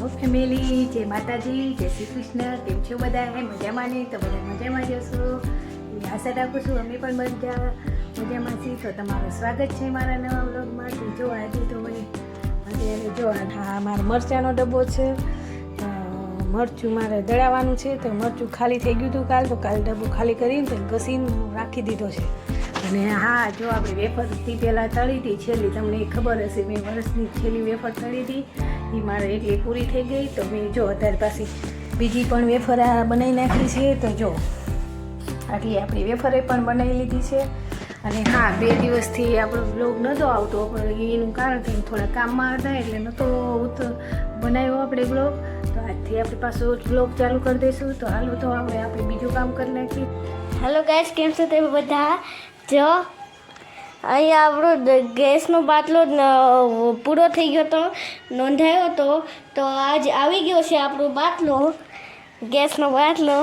હો ફેમિલી, જય માતાજી, જય શ્રી કૃષ્ણ. કેમ છો બધા? મજામાં ને? તો બધા મજામાં જશો એવી આશા રાખું છું. અમે પણ મજામાં છીએ. તો તમારું સ્વાગત છે મારા નવા વ્લોગમાં. તો જો આજે તો અત્યારે જો હા મારો મરચાંનો ડબ્બો છે. મરચું મારે દળાવવાનું છે. તો મરચું ખાલી થઈ ગયું હતું કાલ, તો કાલ ડબ્બો ખાલી કરીને તો ઘસીને રાખી દીધો છે. અને હા, જો આપણે વેફરથી પહેલાં તળી હતી છેલ્લી, તમને ખબર હશે મેં વર્ષની છેલ્લી વેફર તળી હતી એ મારે એટલી પૂરી થઈ ગઈ. તો મેં જો અત્યારે પાછી બીજી પણ વેફર બનાવી નાખી છે. તો જો આટલી આપણી વેફરે પણ બનાવી લીધી છે. અને હા, 2 દિવસથી આપણો બ્લોગ નહોતો આવતો, પણ એનું કારણ થઈને થોડા કામમાં હતા એટલે નહોતો બનાવ્યો આપણે બ્લોગ. તો આજથી આપણે પાછો બ્લોગ ચાલુ કરી દઈશું. તો હાલો તો આપણે બીજું કામ કરી નાખીએ. હેલો ગાઈસ, કેમ છો તમે બધા? જો અહીંયા આપણો ગેસનો બાટલો પૂરો થઈ ગયો હતો, નોંધાયો હતો. તો આજ આવી ગયો છે આપણો બાટલો, ગેસનો બાટલો.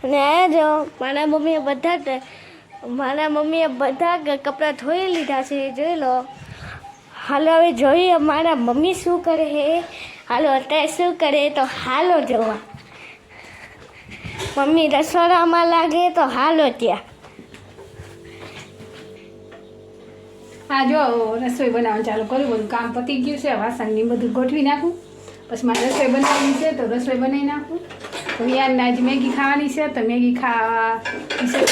અને અહીંયા જો મારા મમ્મીએ બધા કપડાં ધોઈ લીધા છે, જોઈ લો. હાલો હવે જોઈએ મારા મમ્મી શું કરે છે. હાલો અત્યારે શું કરે તો હાલો જોવા. મમ્મી રસોડામાં લાગે તો હાલો ત્યાં. હા, જો રસોઈ બનાવવાનું ચાલુ કર્યું, બધું કામ પતી ગયું છે. વાસણની બધું ગોઠવી નાખું, પછી મારે રસોઈ બનાવવાની છે તો રસોઈ બનાવી નાખું. તો યાર આજ મેગી ખાવાની છે, તો મેગી ખાવા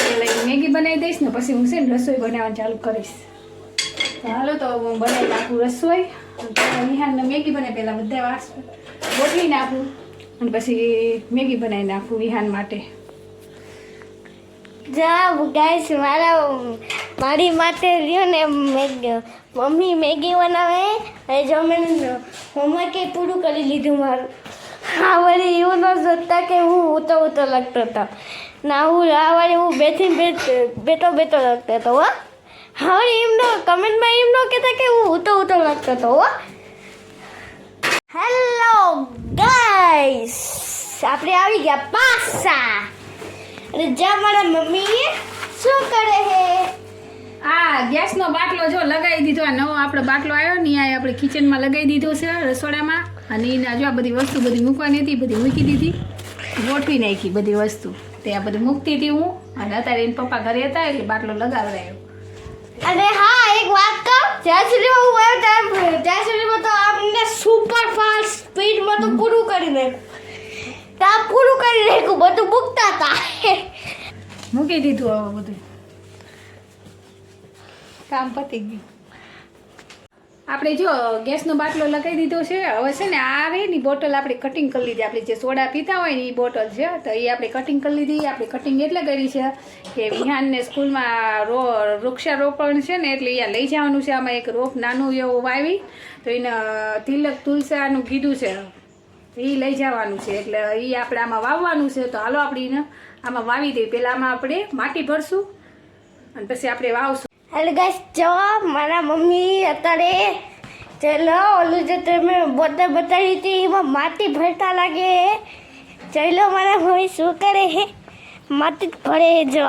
પહેલાં મેગી બનાવી દઈશ ને પછી હું છે ને રસોઈ બનાવવાનું ચાલુ કરીશ. તો હાલો તો હું બનાવી નાખું રસોઈ. નિહાળને મેગી બનાવી પહેલાં બધા વાસણ ગોઠવી નાખું અને પછી મેગી બનાવી નાખું વિહાન માટે. જા ગાઈસ, મારી માટે રહ્યો ને મમ્મી મેગી બનાવે. અને જો મેં હોમવર્ક પૂરું કરી લીધું મારું. હા, વળી એવું ન જોતા કે હું ઊતો લાગતો હતો ના. આ વળી હું બેઠો લાગતો હતો. હો હા, વળી એમનો કમેન્ટમાં એમ ન કહેતા કે હું ઊતો લાગતો હતો. હો હેલો ગાઈસ, આપણે આવી ગયા પાછા. અને જ્યાં મારા મમ્મી શું કરે છે? આ ગેસનો બાટલો જો લગાવી દીધો. આ નવો આપણો બાટલો આવ્યો ને આ આપણે કિચનમાં લગાવી દીધો છે રસોડામાં. અને એના જો આ બધી વસ્તુ બધી મૂકવાની હતી, બધી મૂકી દીધી, ગોઠવી નાખી બધી વસ્તુ. તે આ બધી મૂકતી હતી હું. અને અત્યારે એના પપ્પા ઘરે હતા એટલે બાટલો લગાવડાયો. અને હા, એક વાત કહું, જ્યાં સુધીમાં હું આવ્યો ત્યાં સુધીમાં તો આપણે સુપર ફાસ્ટ સ્પીડમાં તો પૂરું કરી નાખ્યું. બધું મૂકતા હતા. મૂકી દીધું હવે બધું કામ પતી ગયું. આપણે જો ગેસનો બાટલો લગાવી દીધો છે. હવે છે ને આ ની બોટલ આપણે કટિંગ કરી લીધી. આપણે જે સોડા પીતા હોય ને એ બોટલ છે, તો એ આપણે કટિંગ કરી લીધી. આપણે કટિંગ એટલે કરી છે કે વિહાનને સ્કૂલમાં વૃક્ષારોપણ છે ને, એટલે અહીંયા લઈ જવાનું છે. આમાં એક રોપ નાનું એવું વાવી, તો એને તિલક તુલસાનું કીધું છે, એ લઈ જવાનું છે. એટલે એ આપણે આમાં વાવવાનું છે. તો હાલો આપણે એને આમાં વાવી દઈએ. પહેલાં આમાં આપણે માટી ભરશું અને પછી આપણે વાવશું. હેલો ગાઈસ, જો મારા મમ્મી અત્યારે ચલો ઓલું જે તમે બોટલ બતાવી હતી એમાં માટી ભરતા લાગે. ચલો મારા મમ્મી શું કરે છે, માટી ભરે. જો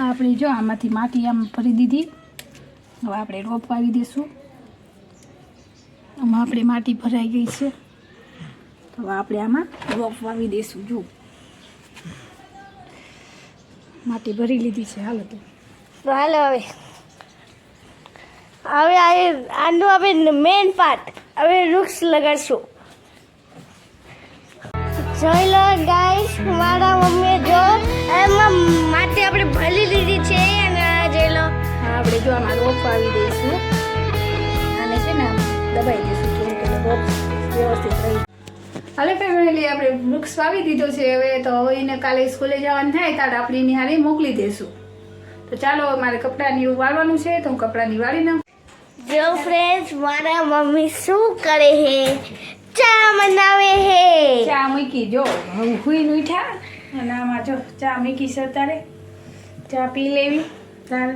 આપણે જો આમાંથી માટી આમ ભરી દીધી. હવે આપણે રોપ વાવી દઈશું. આમાં આપણે માટી ભરાઈ ગઈ છે, તો આપણે આમાં રોપ વાવી દઈશું. જો માટી ભરી લીધી છે. હાલો તો હાલો હવે આનું હવે મેઇન પાર્ટ, હવે વૃક્ષ લગાડશું. જોઈ લો ગાઈસ, મારા મમ્મીએ જો એમાં માટી આપણે ભરી લીધી છે. અને જોઈ લો આપણે જો આમાં રોપ વાવી દઈશું. અને છે ને દબાઈ દઈશું થોડુંક એટલે રોપ વ્યવસ્થિત રહી. હાલો ફેમિલી, આપણે વૃક્ષ વાવી દીધો છે. હવે તો હવે એને કાલે સ્કૂલે જવાનું થાય ત્યારે આપણે એની હારે મોકલી દઈશું. તો ચાલો, મારે કપડાની એવું વાળવાનું છે તો હું કપડાની વાળી નાખું. જો ફ્રેન્ડ્સ, મારા મમ્મી શું કરે છે? ચા બનાવે છે. ચા મૂકી. જો હું હુઈને ઉઠ્યા અને આમાં જો ચા મૂકી છે. તારે ચા પી લેવી. તારે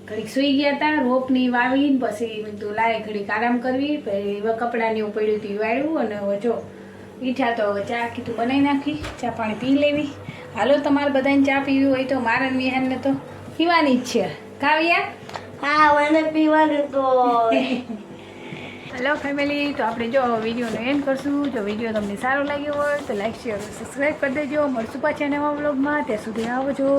ઘડીક સૂઈ ગયા હતા, રોપની વાવીને પછી બધું લાય ઘડીક આરામ કરવી. પછી કપડાની એવું પડ્યું હતું વાળ્યું. અને હવે જો ઈઠા તો હવે ચા કીધું બનાવી નાખી, ચા પાણી પી લેવી. હાલો, તમારે બધાને ચા પીવી હોય તો મારા વિહાનને તો પીવાની જ છે. કાવ્યા? હા, મને પીવાનું તો હેલો ફેમિલી, તો આપણે જો વિડીયોનો એન્ડ કરશું. જો વિડીયો તમને સારો લાગ્યો હોય તો લાઈક શેર સબસ્ક્રાઈબ કરી દેજો. મળશું પાછા નવા વ્લોગમાં. ત્યાં સુધી આવજો.